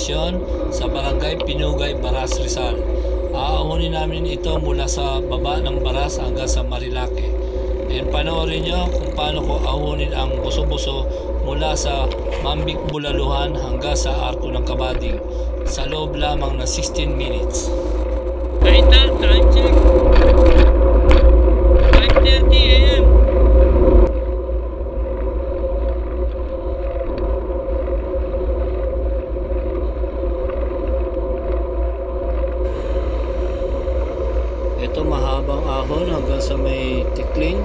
destinasyon sa Barangay Pinugay, Baras, Rizal. Aahunin namin ito mula sa baba ng Baras hanggang sa Marilake. And panoorin nyo kung paano ko ahunin ang buso-buso mula sa Mambik, Bulaluhan hanggang sa Arko ng Kabading sa loob lamang ng 16 minutes. Vital time check. 5:30 AM. Ito mahabang ahon hanggang sa may Tikling.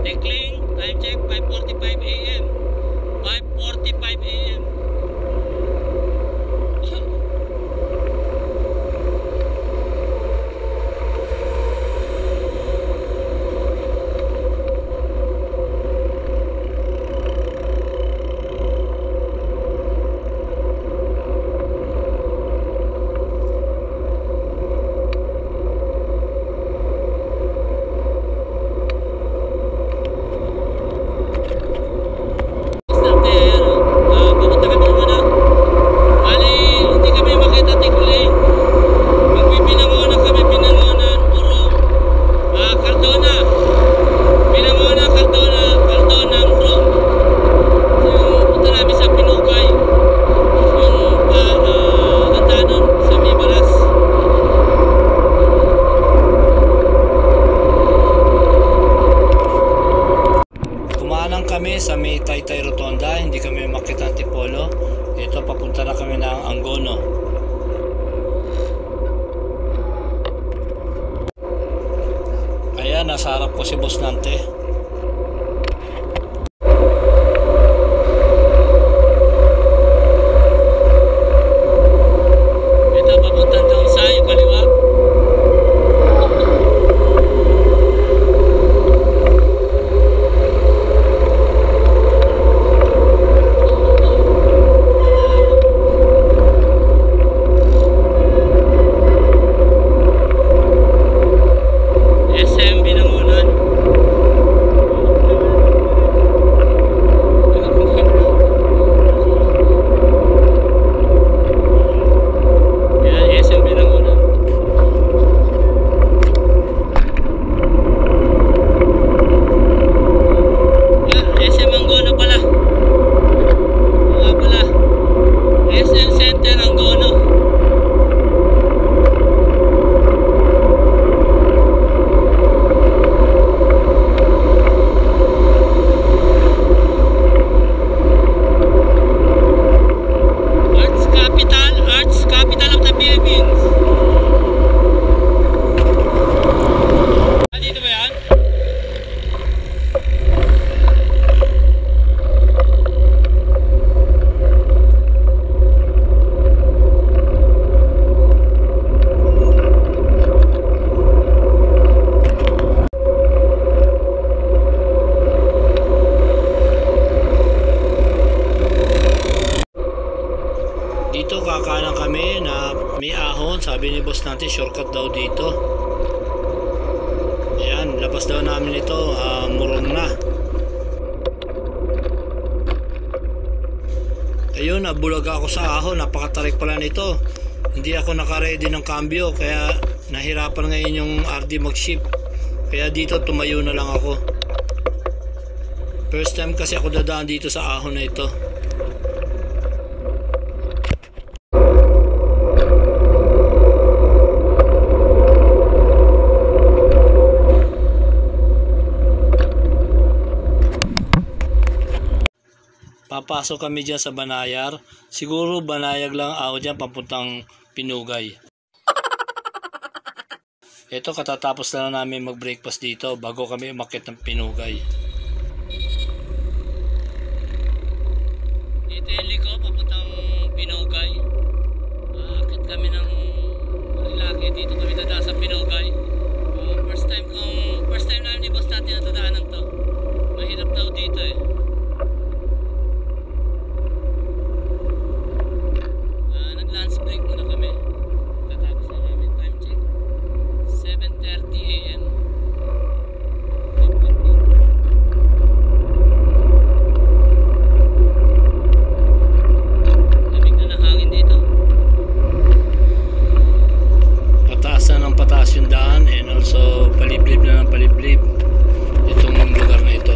Tikling, time check 5:45 AM. 5:45 AM. Kami sa may Taytay Rotonda, hindi kami makita ng Tipolo. Ito, papunta na kami ng Angono. Ayan, nasa harap ko si Boss Nante. Ito, papunta doon sa yung kaliwa. Dito kakanan kami na may ahon, sabi ni Boss natin shortcut daw dito. Ayan, labas daw namin ito, Murong na. Ayun, nabulag ako sa ahon, napakatarik pala nito. Hindi ako naka-ready ng cambio, kaya nahirapan ngayon yung RD mag-shift. Kaya dito tumayo na lang ako. First time kasi ako dadaan dito sa ahon na ito. Papasok kami dyan sa Banayar. Siguro Banayag lang ako dyan papuntang Pinugay. Ito, katatapos na namin mag-breakfast dito bago kami umakyat ng Pinugay. Dito yung liko papuntang Pinugay. Akit kami ng Marilake. Dito kami dadaan sa Pinugay. First time namin ni Boss natin na dadaanan to. Mahirap daw dito eh. Nag-lunch break muna kami. Tatapos na namin. Time check 7:30 AM. Lamig na ng hangin dito. Pataas na ng pataas yung daan, and also paliblib na ng paliblib itong lugar na ito.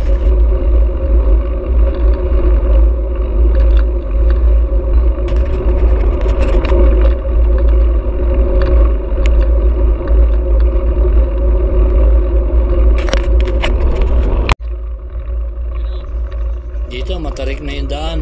Dito matarik na yung daan.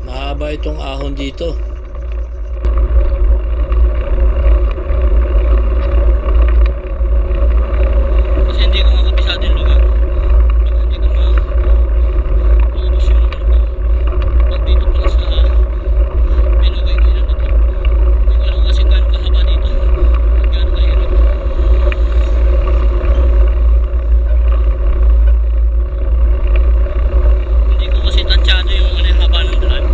Mahaba itong ahon dito. Kasi hindi ko makabisado yung lugar. Baka hindi ko maubos yung lugar ko. Pag dito pala sa Pinugay ko yun na to. Hindi ko alam kasi gano'ng kahaba dito. Gano'ng kahirap. Hindi ko kasi tansyado yung haba ng daan.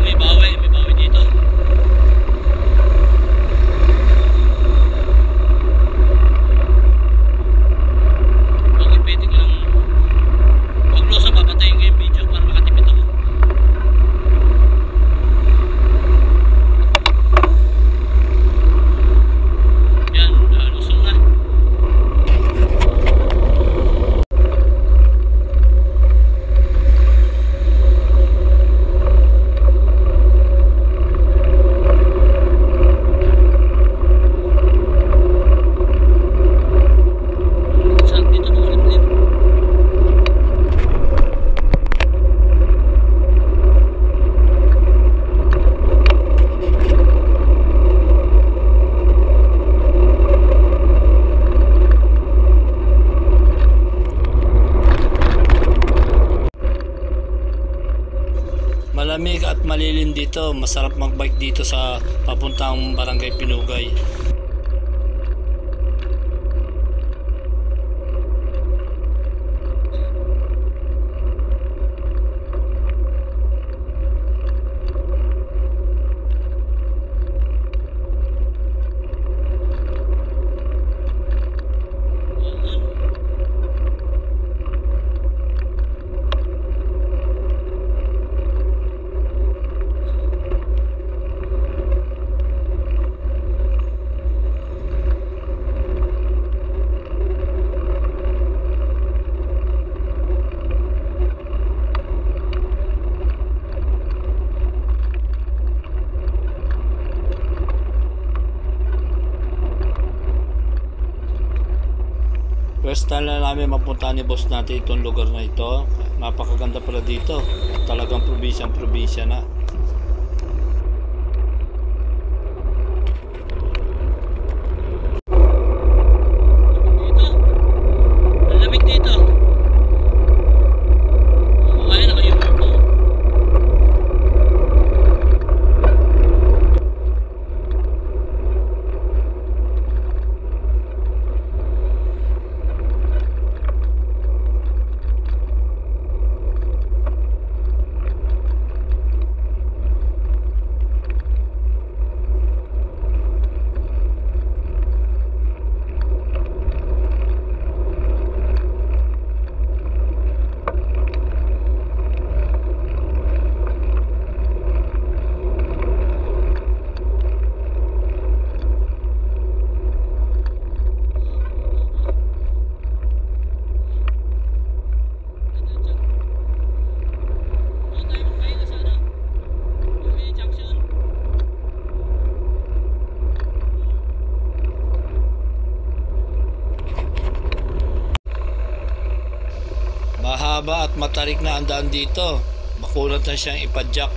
May bawi dito. Okay, pwede ko lang wag lo sa papatayin ko yung video para makatipid ako. Yan, lusong na. Malamig at malilim dito. Masarap magbike dito sa papuntang Barangay Pinugay. First time na namin mapunta ni boss natin itong lugar na ito. Napakaganda pala dito. Talagang probinsya na. Mahaba at matarik na ang daan dito. Makunat na siyang ipadyak.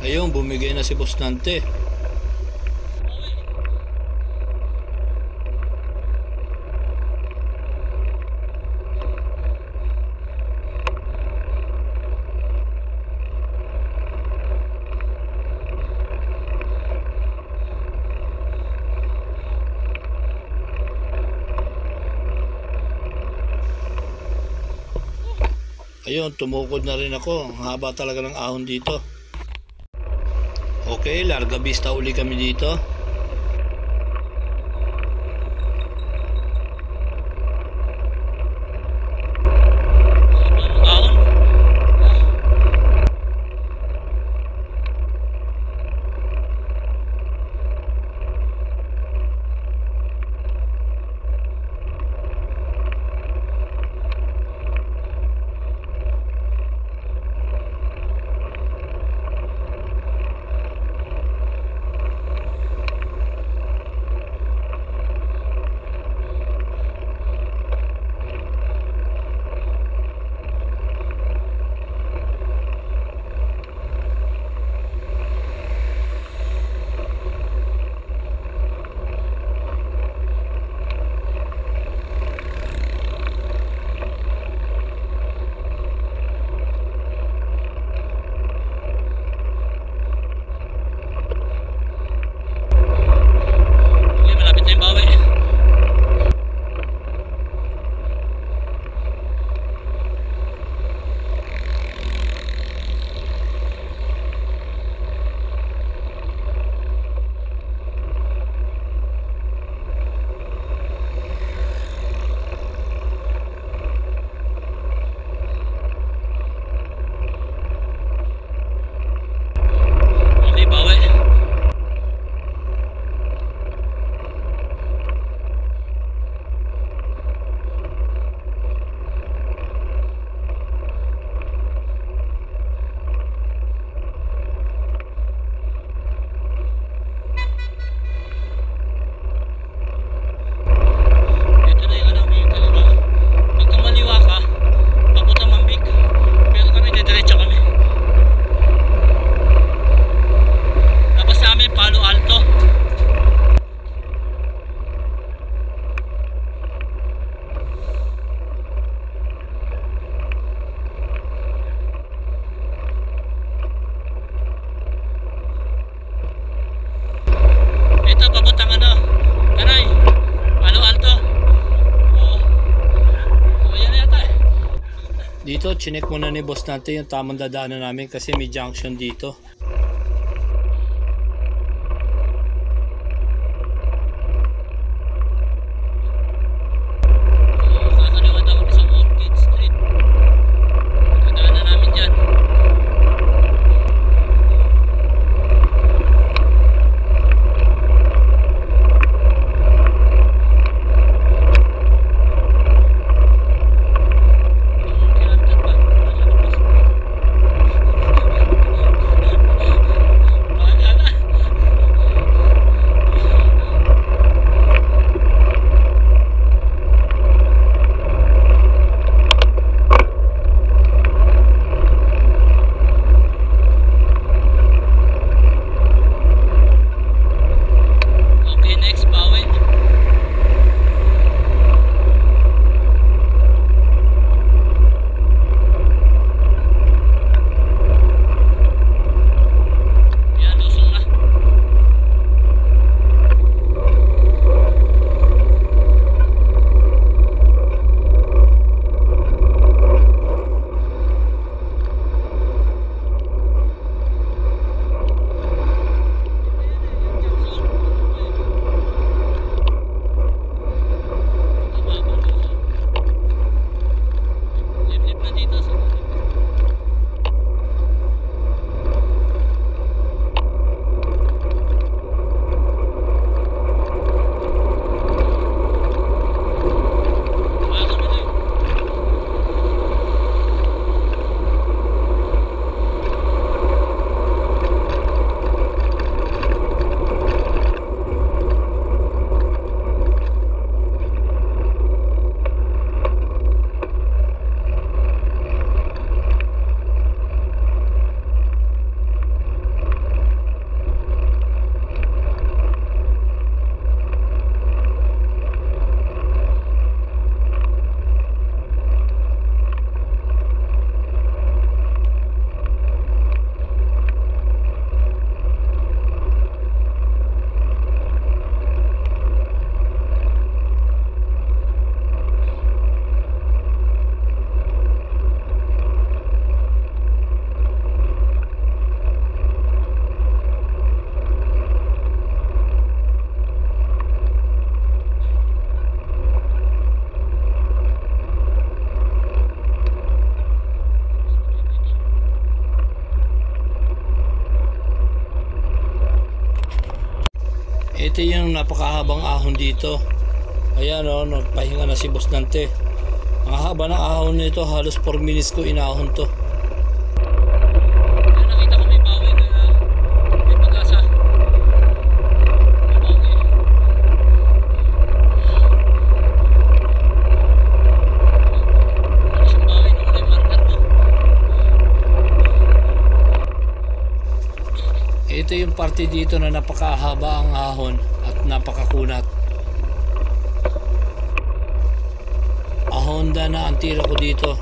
Ayun, bumigay na si Boss Nante. Ayun, tumukod na rin ako. Ang haba talaga ng ahon dito. Okay, larga vista uli kami dito. Dito, chinek muna ni boss natin yung tamang dadaanan namin kasi may junction dito. Ito yung napakahabang ahon dito. Ayan o, nagpahinga na si Boss Dante. Ang haba ng ahon nito, halos 4 minutes ko inahon to. Nakita ko may bawi kaya may pag-asa. May bawi. Ano siyang bawi? Wala yung marker ko. Ito yung parte dito na napakahaba ang ahon at napakakunat. Honda na ang tira ko dito.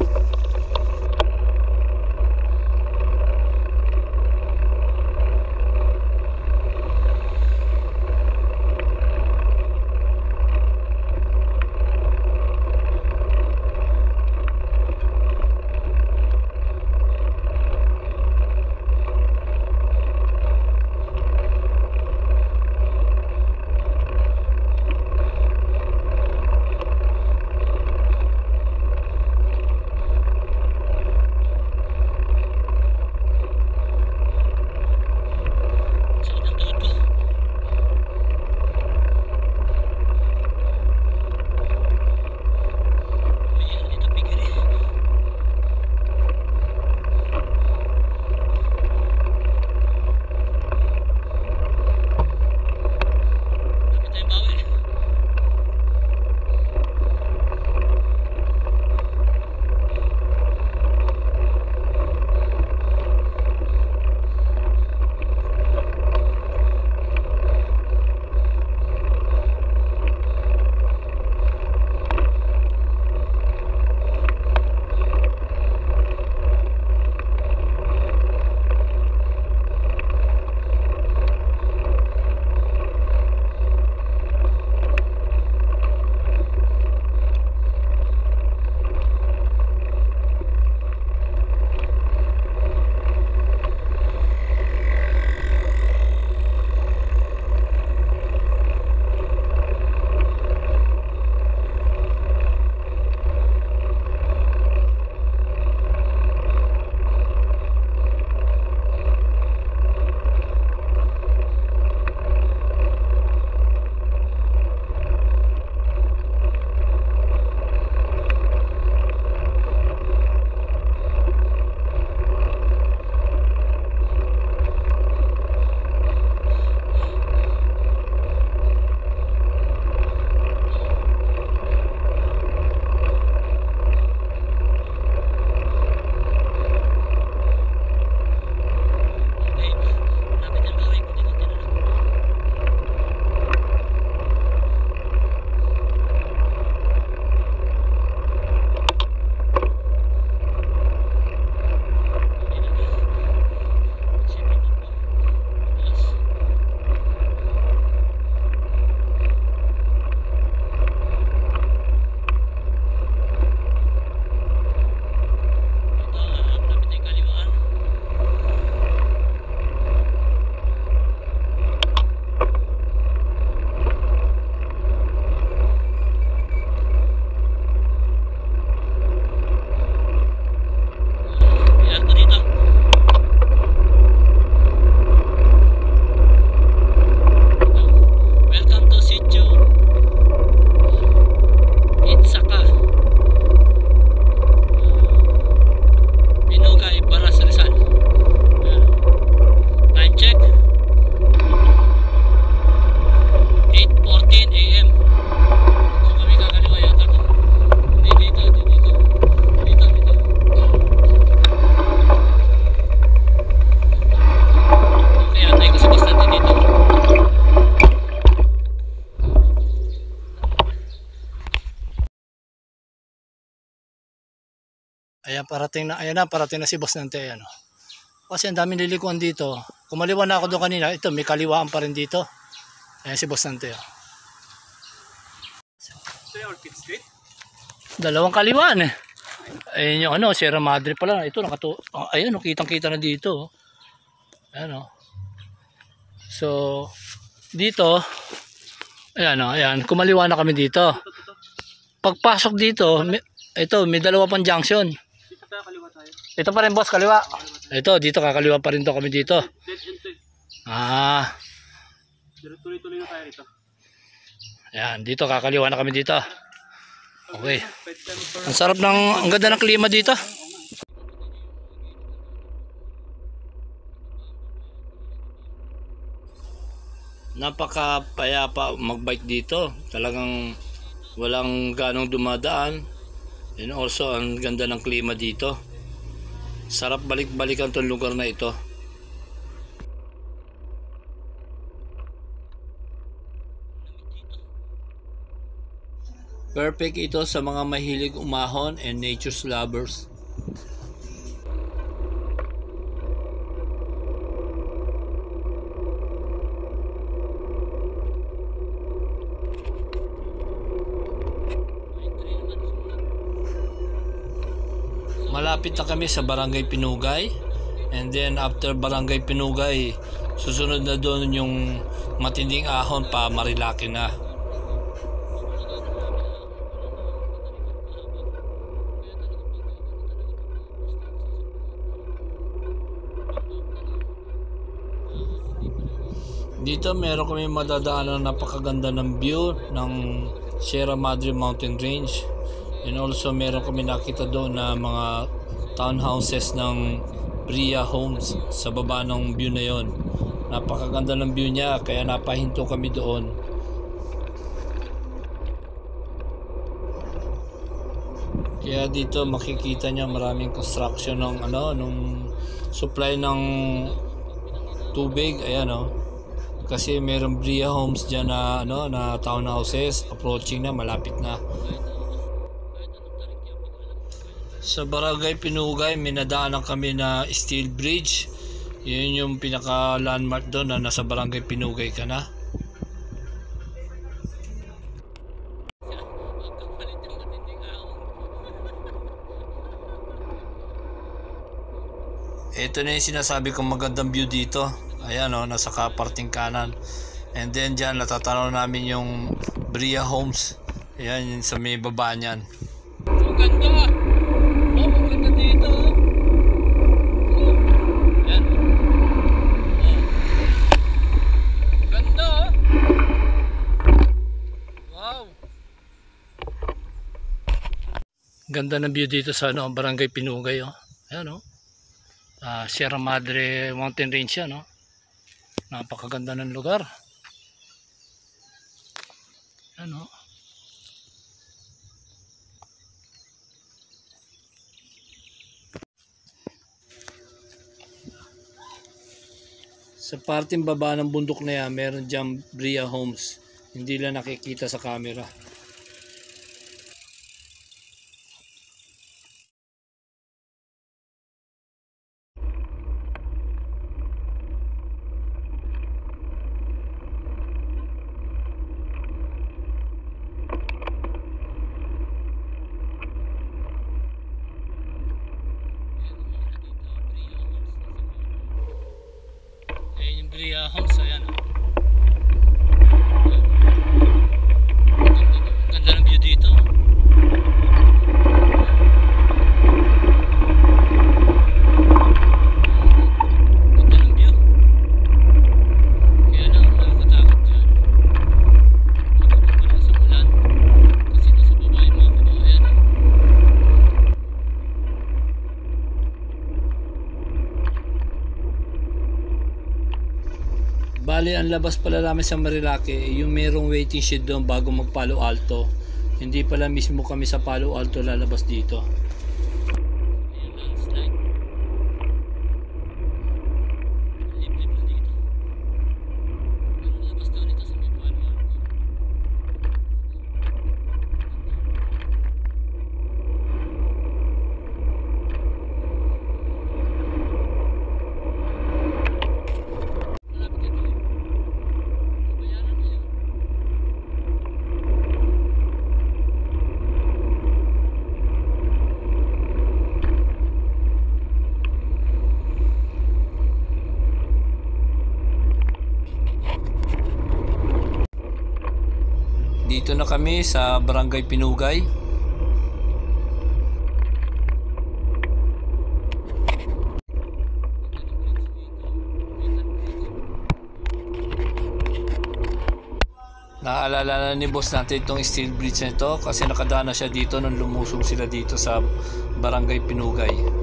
Ayan na, parating na si Boss Dante. Ayan, oh. Kasi ang daming lilikuan dito. Kumaliwa na ako doon kanina. Ito, may kaliwaan pa rin dito. Ayan si Boss Dante. Oh. Ito yung Orchid Street? Dalawang kaliwaan eh. Ayan yung ano, Sierra Madre pala. Ito, ayun, oh, kitang-kita na dito. Oh. Ayan, oh. So, dito, ayan, oh, ayan. Kumaliwa na kami dito. Pagpasok dito, may dalawa pang junction. Kaliwa tayo. Ito pa rin boss, kaliwa. Ito, dito kakaliwa pa rin to kami dito. Dead end to. Tuloy-tuloy na tayo rito. Ayan, dito kakaliwa na kami dito. Okay. Ang ganda ng klima dito. Napakapayapa magbike dito. Talagang walang ganong dumadaan. And also ang ganda ng klima dito. Sarap balik-balikan tong lugar na ito. Perfect ito sa mga mahilig umahon and nature lovers. Malapit na kami sa Barangay Pinugay, and then after Barangay Pinugay, susunod na doon yung matinding ahon pa Marilake na. Dito meron kami madadaanan na napakaganda ng view ng Sierra Madre Mountain Range. And also meron kami nakita doon na mga townhouses ng Bria Homes sa baba ng view na yon. Napakaganda ng view niya kaya napahinto kami doon. Kaya dito makikita niya maraming construction ng nung supply ng tubig, ayan Kasi meron Bria Homes diyan na na townhouses, approaching na, malapit na. Sa Barangay Pinugay, may nadaanan kami na steel bridge. Yun yung pinaka landmark doon na nasa Barangay Pinugay ka na. Ito na yung sinasabi kong magandang view dito. Ayan nasa kaparting kanan. And then dyan natatanaw namin yung Bria Homes. Ayan yung sa may baba niyan. Ang ganda! Oh, ang ganda dito. Ayan. Ganda! Wow! Ganda ng view dito sa Barangay Pinugay. Ayan Sierra Madre Mountain Range yan napakaganda ng lugar. Sa parteng baba ng bundok na yan meron dyan Bria Homes, hindi lang nakikita sa camera. Bria Homes, ayan ganda ng view dito. Ganda ng view, kaya lang nakakatakot dyan nakakatakot sa ulan kasi nasa baba yung mga kabahayan. Bali, ang labas pala namin sa Marilake, yung merong waiting shed doon bago mag Palo Alto. Hindi pala mismo kami sa Palo Alto lalabas dito. Dito na kami sa Barangay Pinugay. Naalala na ni boss natin itong steel bridge na ito kasi nakadaan na siya dito nung lumusong sila dito sa Barangay Pinugay.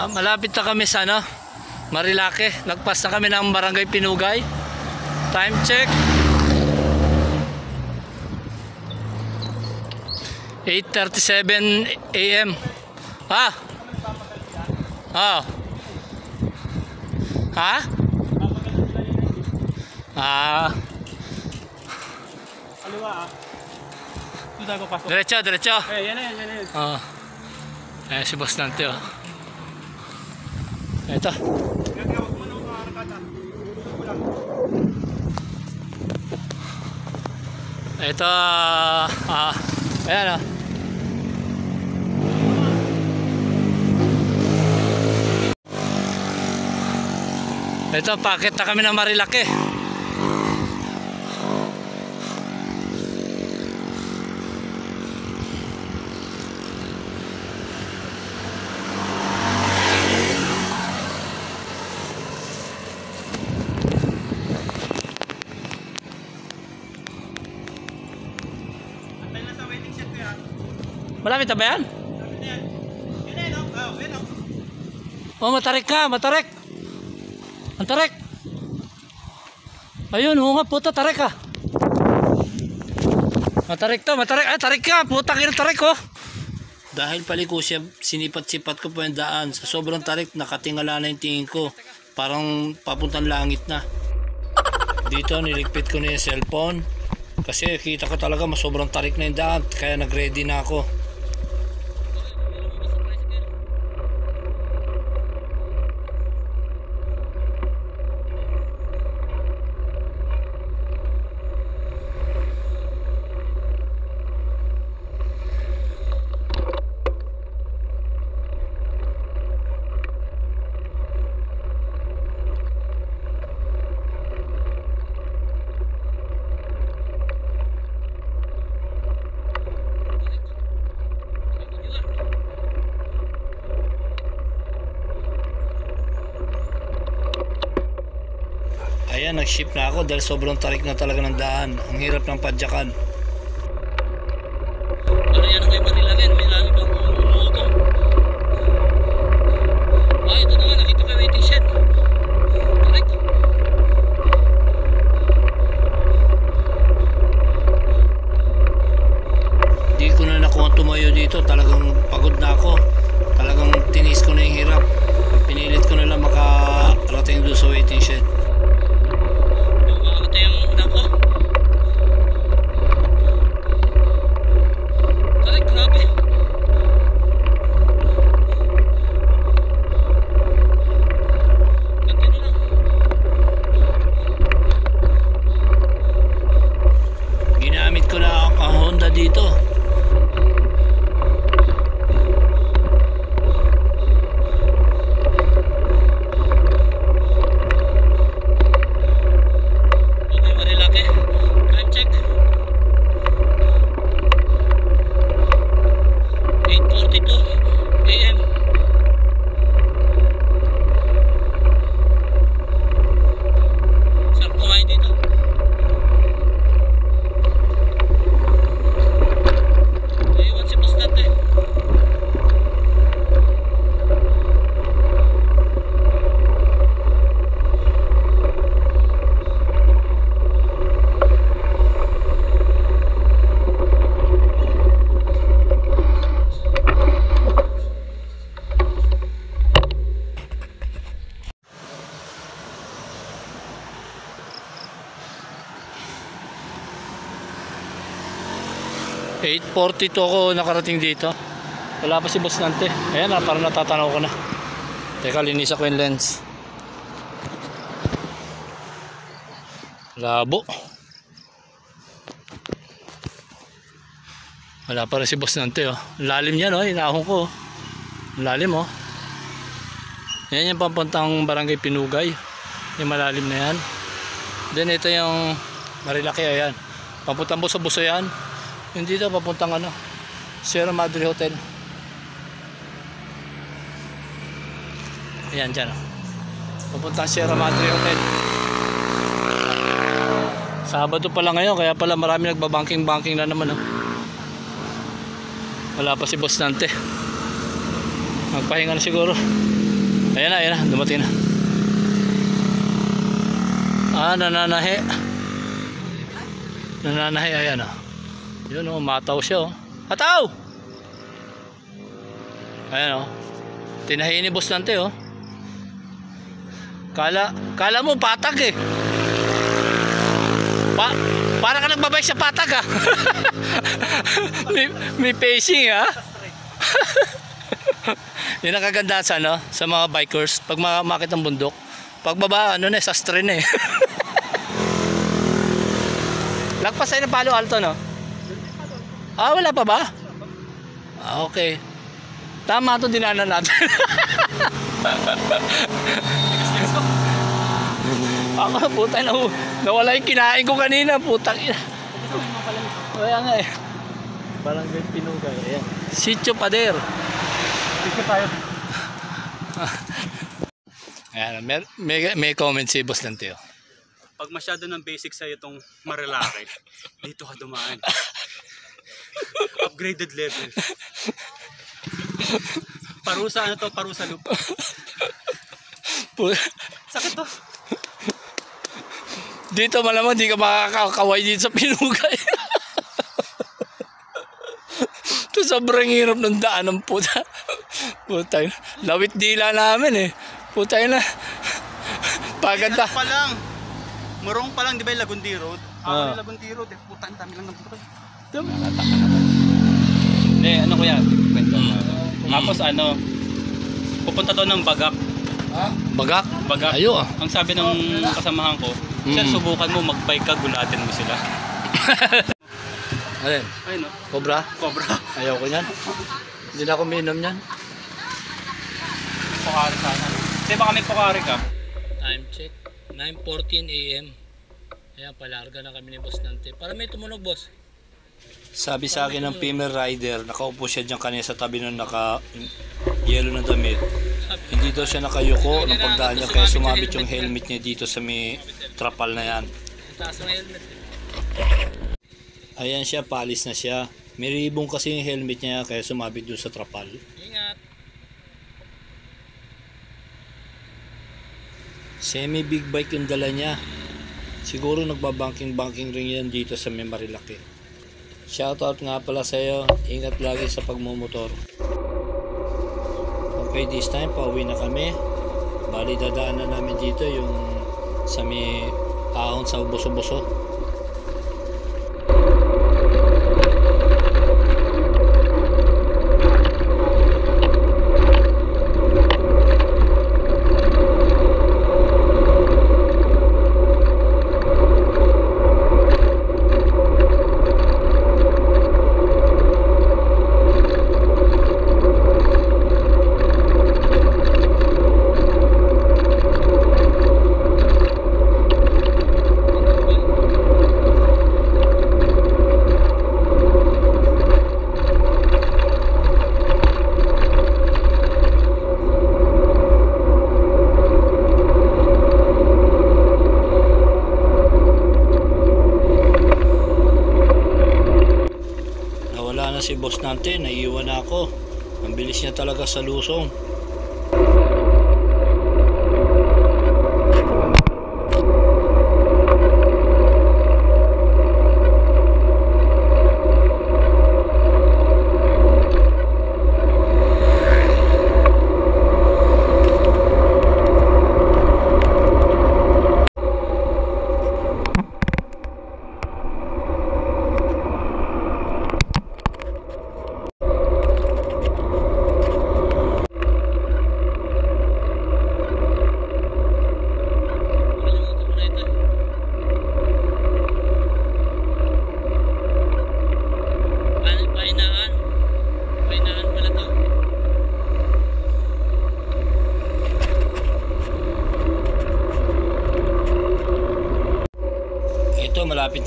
Malapit na kami sa ano, Marilake. Lagpas na kami ng Barangay Pinugay. Time check 8:37 AM. Ha? Ha? Kaliwa ah. Doon tayo papasok. Diretso. Yan na yan. Ayan si Boss Nante, oh. Ito. Gagawag mo nung karakata. Ito, ayan, oh. Ito, packet na kami ng Marilake. Malapit na ba yan? Oh, matarik ka, matarik. Ang tarik. Ayun, nga, puta, tarik ka. Matarik to, matarik. Ay, tarik ka, puta, tarik ko. Dahil paliko siya, sinipat-sipat ko po yung daan. Sa sobrang tarik, nakatingala na yung tingin ko. Parang papuntang langit na. Dito, niligpit ko na yung cellphone. Kasi kita ko talaga mas sobrang tarik na yung daan. Kaya nag-ready na ako. Ayan, nag-shift na ako dahil sobrang tarik na talaga ng daan. Ang hirap ng padyakan. Ano yan ang may Marilake? May namin pang umutong. Ito na nga, nakita ko yung waiting shed. Tarik. Di ko na nakuha tumayo dito. Talagang pagod na ako. Talagang tinis ko na yung hirap. Pinilit ko na lang makarating doon sa waiting shed. Ginamit ko na ang Honda dito. 8:42 ako nakarating dito. Wala pa si Boss Nante. Ayan na, parang natatanaw ko na. Teka, linisa ko yung lens. Labo. Wala pa rin si Boss Nante, oh. Lalim yan, oh. Inahon ko, oh. Lalim, oh. Yan yung papuntang Barangay Pinugay. Yung malalim na yan. Then ito yung Marilaki, ayan. Papuntang Buso-Buso yan. Yung dito papuntang ano, Sierra Madre Hotel. Ayan dyan, oh. Papuntang Sierra Madre Hotel. Sabado pala ngayon, kaya pala marami nagbabanking-banking na naman, oh. Wala pa si Boss Nante. Magpahinga na siguro. Ayan na, dumating na. Nananahi. Nananahi, ayan, oh. Yun, oh, mataw siya, oh. Ataw! Ayan, oh. Tinahi ni Boss Nante, oh. Kala mo patag, eh. Para ka nagbabay sa patag, ah. may pacing, ah. Yun ang kagandahan sa, ano, sa mga bikers pag makit ng bundok. Pagbaba, ano na, sastre na, eh. Lagpas tayo ng Palo Alto, no? Wala pa ba? Okay. Tama ito, dinanan natin. Ako, puta na, nawala yung kinain ko kanina, putang ina. Kaya nga, eh. Barangay Pinugay, ayan. Sitio Pader. Dito tayo. Ayan, may comment si Boss Nante, oh. Pag masyado ng basic sa'yo itong Marilaki, dito ka dumaan. Upgraded level. Parusa, ano to? Parusa loop. Sakit to. Dito malamang di ka makakakaway dito sa Pinugay. Ito sobrang hirap ng daan ng puta. Putay, lawit dila namin, eh. Putay na. Paganda. Pa lang. Murong pa lang, di ba yung Lagundi Road? Yung Lagundi Road, eh. Puta, ang dami lang ng buto. Hindi, ano ko yan? Tapos ano, pupunta doon ng Bagak. Bagak? Bagak. Ayo, ah. Ang sabi ng kasamahan ko, sir, subukan mo, mag-bike ka, gulatin mo sila. Alin? Ayun, no? Cobra? Cobra. Ayaw ko yan. Hindi na ako minom yan. Pokari sana. Di ba kami pokari ka? Time check. 9:14 AM. Ayan, palarga na kami ni Boss Nante. Para may tumunog, boss. Sabi sa akin ng female rider, nakaupo siya dyan kanina sa tabi ng naka-yellow na damit. Hindi daw siya nakayuko ng pagdaan niya, kaya sumabit yung helmet niya dito sa may trapal na yan. Taas ng helmet. Ayan siya, palis na siya. May ribong kasi yung helmet niya, kaya sumabit doon sa trapal. Ingat. Semi big bike yung dala niya. Siguro nagbabanking-banking rin yan dito sa may Marilaki. Shoutout nga pala sa iyo. Ingat lagi sa pagmumotor. Okay, this time pauwi na kami. Bali dadaanan namin dito yung sa may ahon sa Buso-Buso. Si Boss Nante, naiiwan na ako. Ang bilis niya talaga sa lusong.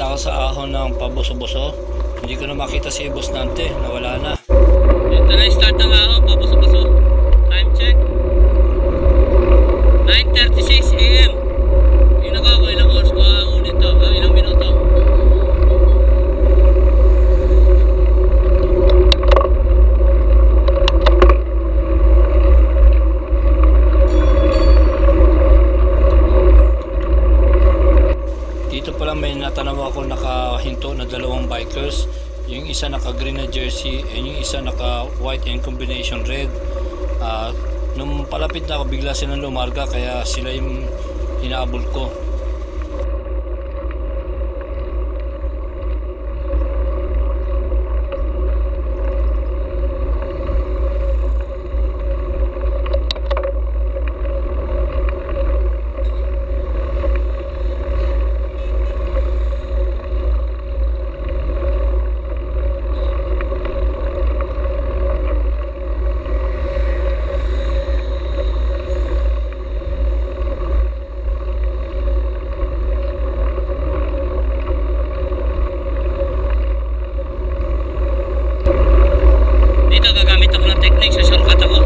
Pumunta ako sa ahon ng pabuso-buso. Hindi ko na makita si Boss Nante, nawala na. Ito na start ng ahon, pabuso-buso. Time check. 9:36 AM. Yung nako, ilang oras ko ahunin to, ilang minuto. Dito pala may natanaw ako nakahinto na dalawang bikers. Yung isa naka green na jersey and yung isa naka white and combination red. Nung palapit na ako bigla silang lumarga kaya sila yung hinaabol ko. Dito gagamit ako ng technique sa shortcut ako.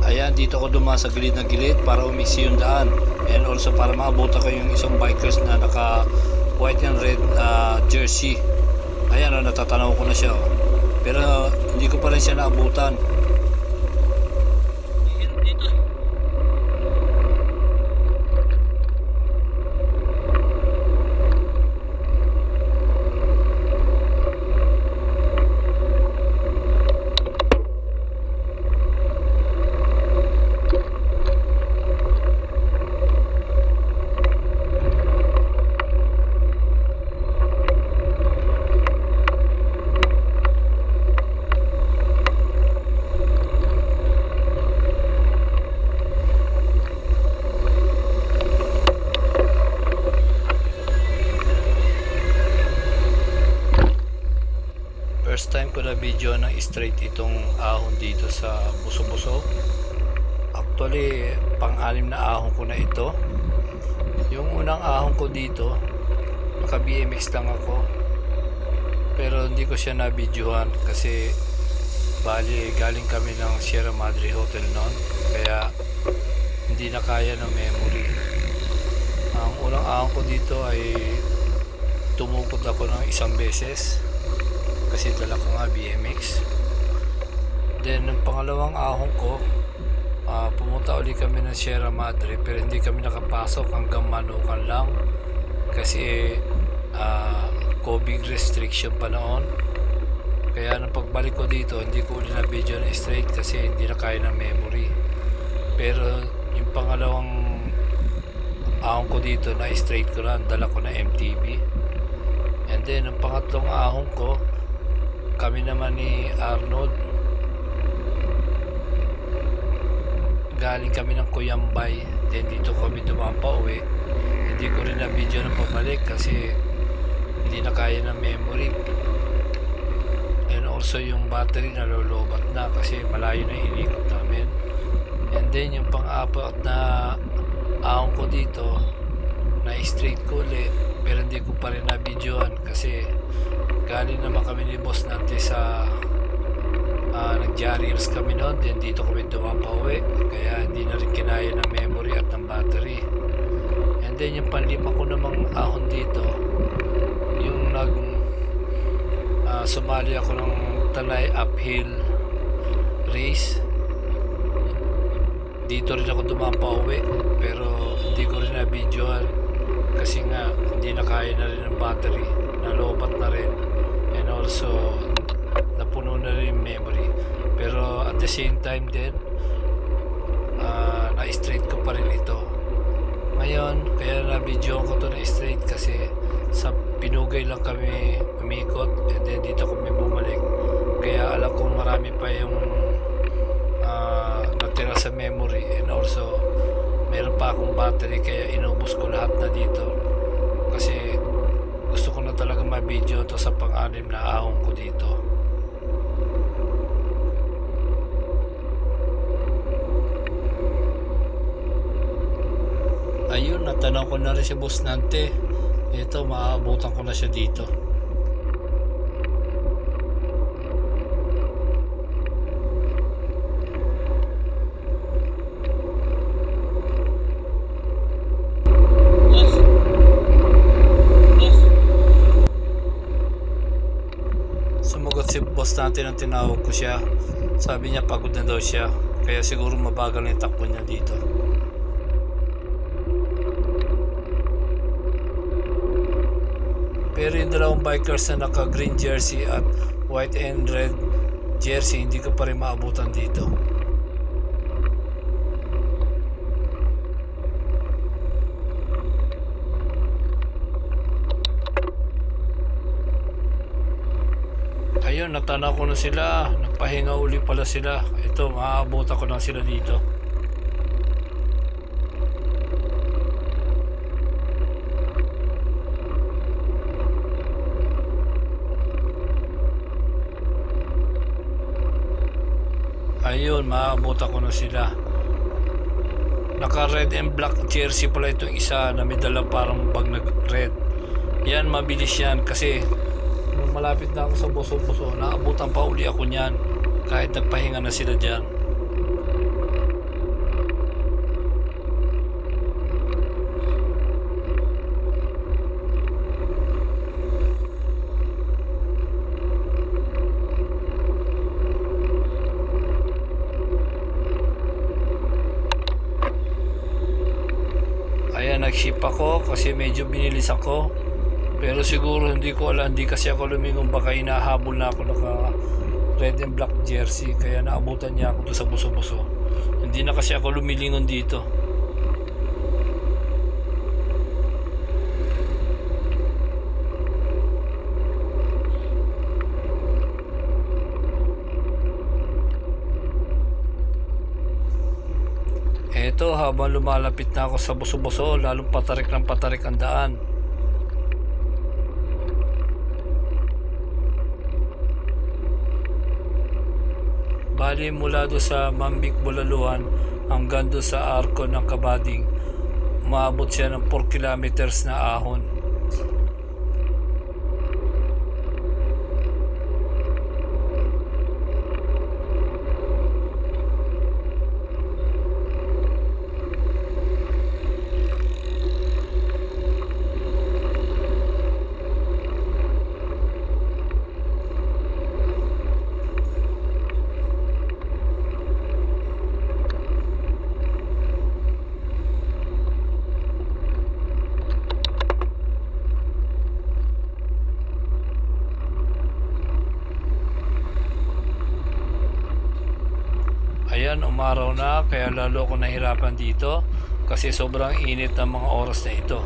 Ayan, dito ako dumaan sa gilid na gilid para umiksi yung daan. And also para maabutan ko yung isang bikers na naka white and red jersey. Ayan, natatanaw ko na siya. Pero hindi ko pa rin siya naabutan. Dito. First time ko na video ng straight itong ahon dito sa buso-buso. Actually, pang-anim na ahon ko na ito. Yung unang ahon ko dito, naka BMX lang ako. Pero hindi ko siya na-videohan kasi bali galing kami ng Sierra Madre Hotel noon. Kaya hindi na kaya ng memory. Ang unang ahon ko dito ay tumukod ako ng isang beses. Kasi dala ko nga BMX. Then, ng pangalawang ahon ko, pumunta ulit kami ng Sierra Madre pero hindi kami nakapasok hanggang Manukan lang. Kasi COVID restriction pa noon. Kaya nung pagbalik ko dito, hindi ko ulit na video na straight kasi hindi na kaya ng memory. Pero yung pangalawang ahon ko dito na straight ko na, dala ko na MTB. And then, ang pangatlong ahon ko, kami naman ni Arnold galing kami ng Cuyambay, then dito kami dumaan pa uwi. Hindi ko rin na video na pabalik kasi hindi na kaya ng memory, and also yung battery nalolobat na kasi malayo na inikot namin. And then yung pang-apat na ahon ko dito na straight ko ulit pero hindi ko pa rin na videoan kasi galing naman kami ni Boss Nante sa nag-jarriers kami noon, then dito kami dumaan pa uwi kaya hindi na rin kinaya ng memory at ng battery. And then yung panlima ko namang ahon dito, yung sumali ako ng Tanay uphill race. Dito rin ako dumaan pa uwi pero hindi ko rin na videoan kasi nga hindi na kaya na rin ng battery, nalobat na rin. And also napuno na rin memory pero at the same time din na straight ko pa rin ito ngayon. Kaya na video ko to na straight kasi sa Pinugay lang kami umikot and then dito kami bumalik kaya alam kong marami pa yung natira sa memory, and also meron pa akong battery kaya inubos ko lahat na dito kasi gusto ko na talaga ma-video to sa pang-anim na ahon ko dito. Ayun, natanaw ko na rin si Boss Nante. Ito, maabutan ko na siya dito. Sumagot si Boss Nante nang tinawag ko siya. Sabi niya pagod na daw siya, kaya siguro mabagal na yung takbo niya dito. Pero yung dalawang bikers na naka green jersey at white and red jersey, hindi ko pa rin maabutan dito. Ayun, natanaw ko na sila. Nagpahinga uli pala sila. Ito, maaabutan ko na sila dito. Ayun, maabutan ko na sila. Naka red and black jersey pala itong isa na may dala parang bag na red. Yan, mabilis yan kasi nung malapit na ako sa buso-buso, naabutan pa uli ako niyan kahit nagpahinga na sila dyan. Ayan, nag-ship ako kasi medyo binilis ako. Pero siguro hindi ko alam, hindi kasi ako lumingon, baka inahabol na ako naka red and black jersey, kaya naabutan niya ako doon sa buso-buso. Hindi na kasi ako lumilingon dito. Eto, habang lumalapit na ako sa buso-buso, lalong patarik ng patarik ang daan. Bali, mula doon sa Mambik, Bulaluhan hanggang doon sa Arco ng Kabading, maabot siya ng 4 kilometers na ahon. Ayan, umaraw na, kaya lalo ako nahirapan dito kasi sobrang init ng mga oras na ito.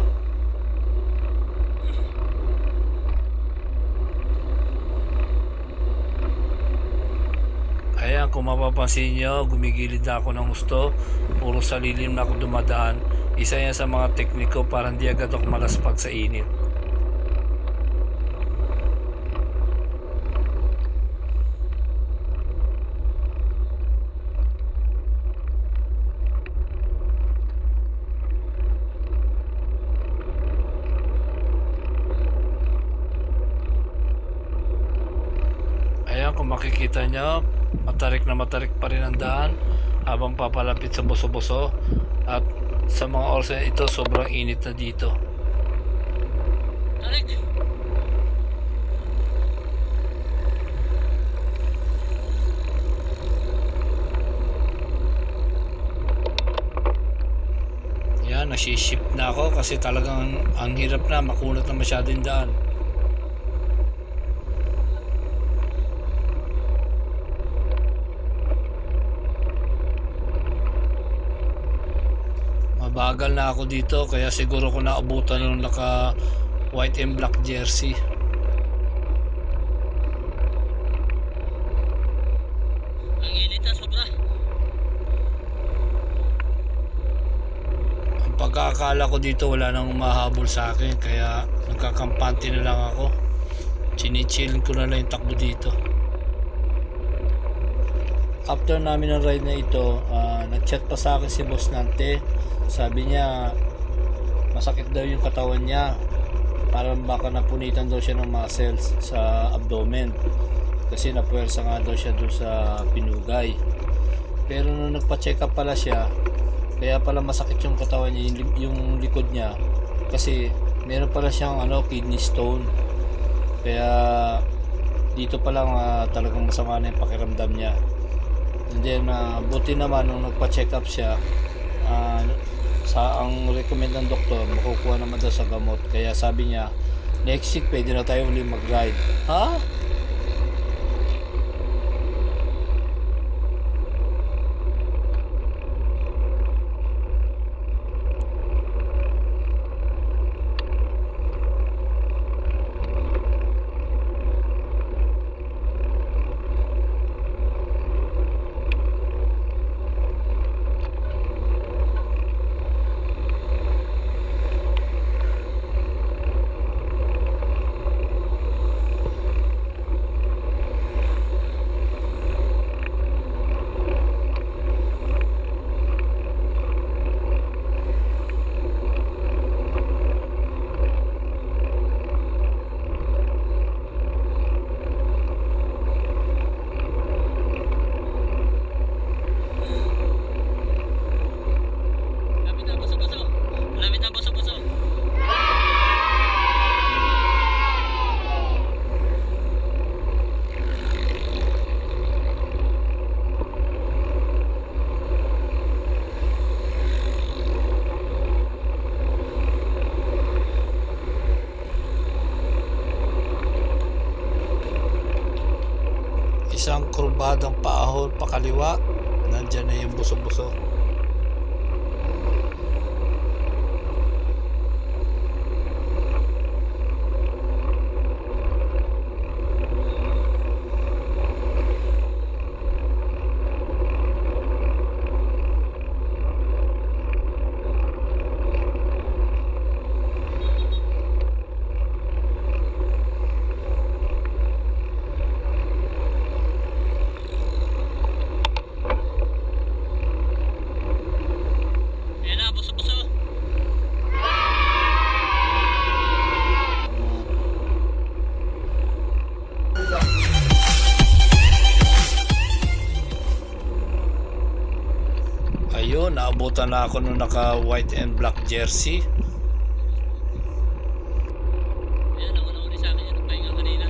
Ayan, kung mapapansin nyo, gumigilid na ako ng gusto, puro sa lilim na ako dumadaan. Isa yan sa mga tekniko para hindi agad ako malaspag sa init. Ayan, kung makikita nyo, matarik na matarik pa rin ang daan habang papalapit sa buso-buso, at sa mga oras na ito sobrang init na dito. Tarik! Yan, nasi-shift na ako kasi talagang ang hirap na, makunat na masyado yung daan. Bagal na ako dito, kaya siguro ko naabutan nung naka white and black jersey. Ang init na sobra. Ang pagkakala ko dito wala nang umahabol sa akin, kaya nagkakampante na lang ako. Chinichillin ko na lang yung takbo dito. After namin ng ride na ito, nag-chat pa sa akin si Boss Nante. Sabi niya masakit daw yung katawan niya. Parang baka napunitan daw siya ng muscles sa abdomen. Kasi napuwersa nga daw siya doon sa pinugay. Pero nung nagpa-check up pala siya, kaya pala masakit yung katawan niya, yung likod niya. Kasi meron pala siyang kidney stone. Kaya dito pa lang talagang masama na yung pakiramdam niya. And then buti naman nung nagpa-check up siya, ang recommend ng doktor, makukuha naman daw sa gamot. Kaya sabi niya, next week pwede na tayo uli mag-ride. Ha? Isang kurbadang paahon pakaliwa, nandyan na yung buso-buso. Ayun, naabutan na ako nung naka white and black jersey. Ayan, nauna-uli sa akin yung nagpahinga kanina.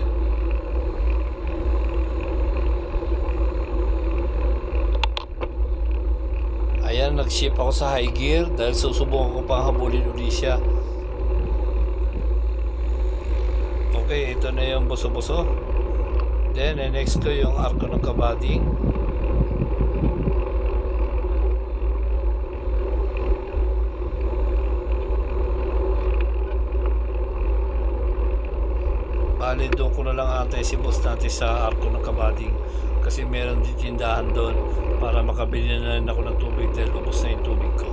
Ayan, nag-ship ako sa high gear dahil susubukan ko pang habulin uli siya. Okay, ito na yung buso-buso. Then, next ko yung arko ng kabading. Bali, doon ko na lang antay si boss natin sa arko ng kabading. Kasi meron din tindahan doon para makabili na rin ako ng tubig dahil ubos na yung tubig ko.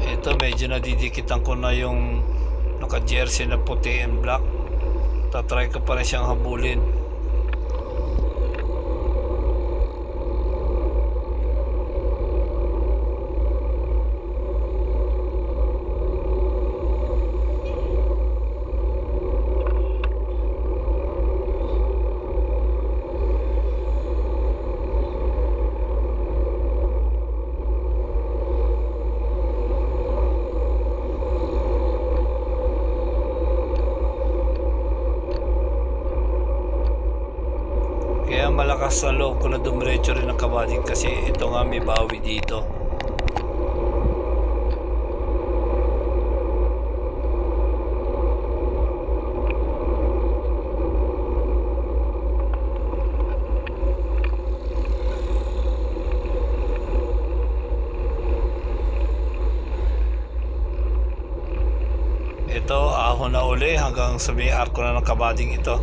Ito, medyo nadidikitan ko na yung naka-jersey na puti and black. Tatry ko pa rin siyang habulin. Kaya malakas ang loob ko na dumiretso rin ng kabading kasi ito nga may bawi dito. Ito, ahon na uli hanggang sa may arko na ng kabading ito.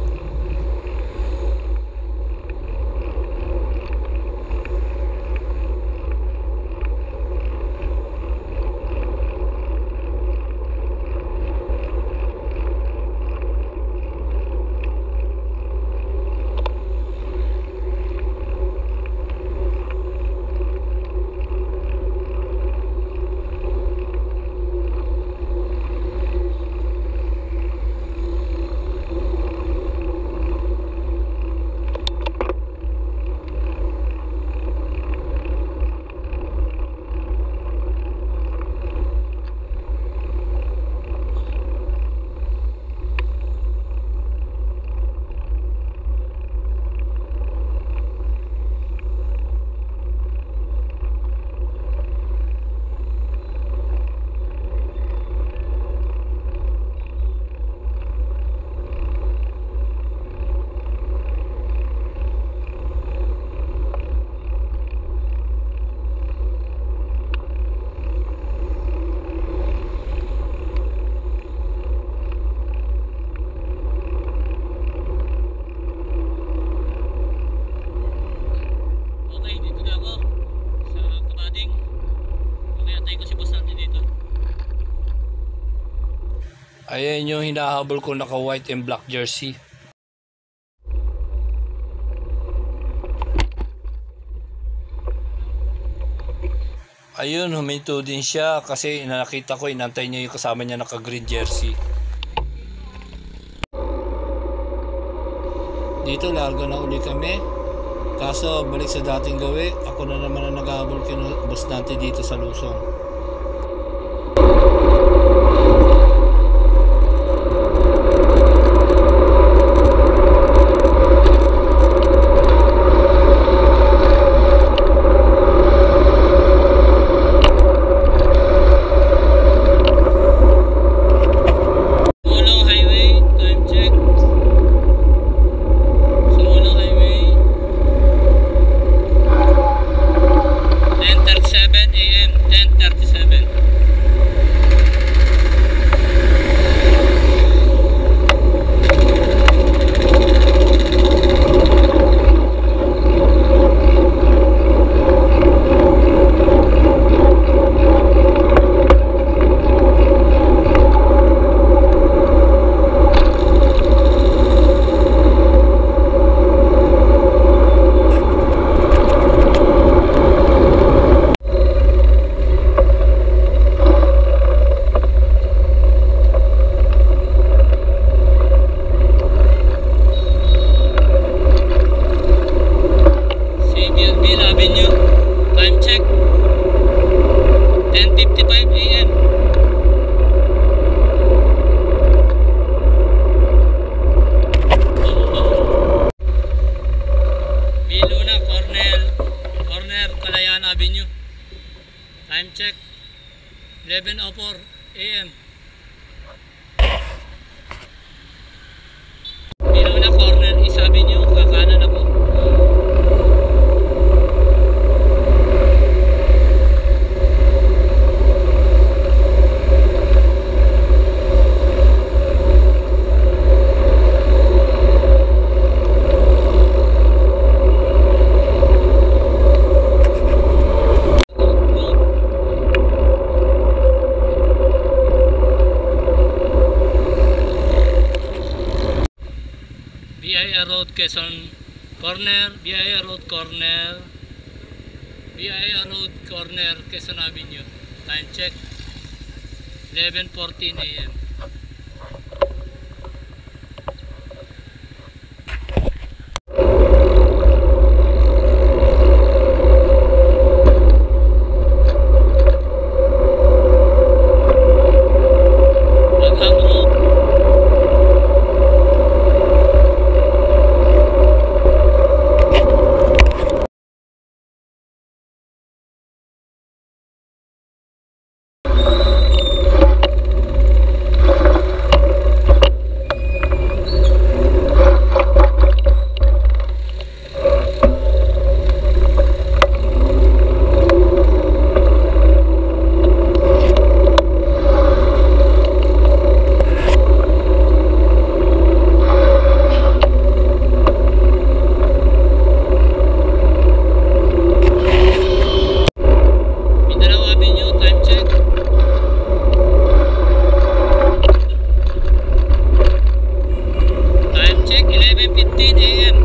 Ayan yung hinahabol ko naka white and black jersey. Ayun, huminto din siya kasi nakita ko inantay niya yung kasama niya naka green jersey. Dito larga na uli kami. Kaso balik sa dating gawi, ako na naman ang naghahabol kay boss natin dito sa Luzon. Time check 11:04 AM. Ilaw na corner, isabi nyo, kakanan ako. BIA Road Quezon Corner, BIA Road Corner, BIA Road Corner, Quezon Avenue. Time check 11:14 AM. Time check 11:15 AM.